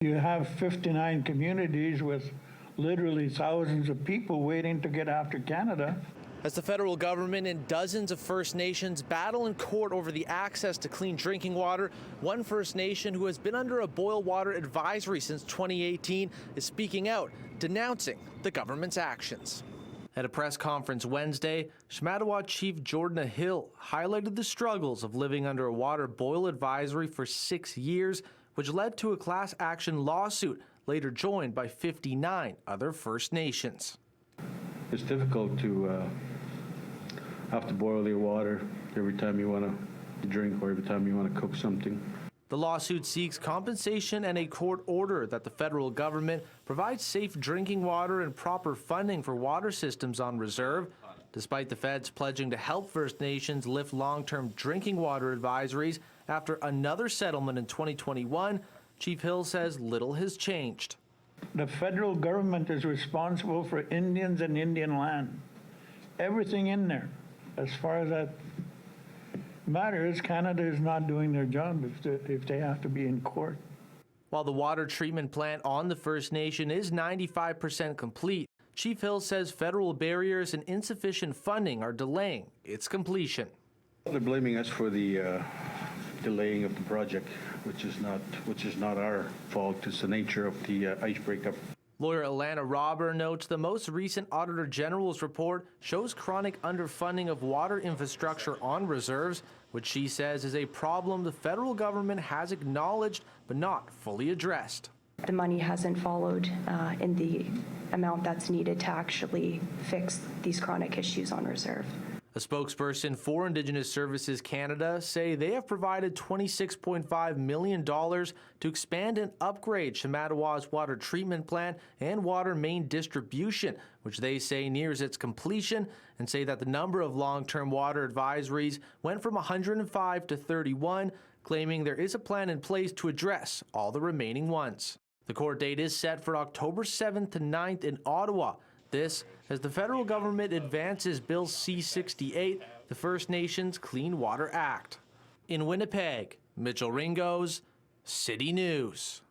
You have 59 communities with literally thousands of people waiting to get after Canada. As the federal government and dozens of First Nations battle in court over the access to clean drinking water, one First Nation who has been under a boil water advisory since 2018 is speaking out, denouncing the government's actions. At a press conference Wednesday, Shamattawa Chief Jordan Hill highlighted the struggles of living under a water boil advisory for 6 years, which led to a class action lawsuit later joined by 59 other First Nations. It's difficult to have to boil your water every time you want to drink or every time you want to cook something. The lawsuit seeks compensation and a court order that the federal government provides safe drinking water and proper funding for water systems on reserve, despite the feds pledging to help First Nations lift long-term drinking water advisories after another settlement in 2021. Chief Hill says little has changed. The federal government is responsible for Indians and Indian land. Everything in there. As far as that matters, Canada is not doing their job if they have to be in court. While the water treatment plant on the First Nation is 95% complete, Chief Hill says federal barriers and insufficient funding are delaying its completion. They're blaming us for the delaying of the project, which is not our fault. It's the nature of the ice breakup. Lawyer Alana Robber notes the most recent Auditor General's report shows chronic underfunding of water infrastructure on reserves, which she says is a problem the federal government has acknowledged but not fully addressed. The money hasn't followed in the amount that's needed to actually fix these chronic issues on reserve. A spokesperson for Indigenous Services Canada say they have provided $26.5 million to expand and upgrade Shamattawa's water treatment plant and water main distribution, which they say nears its completion, and say that the number of long-term water advisories went from 105 to 31, claiming there is a plan in place to address all the remaining ones. The court date is set for October 7th to 9th in Ottawa. This as the federal government advances Bill C-68, the First Nations Clean Water Act. In Winnipeg, Mitchell Ringos, City News.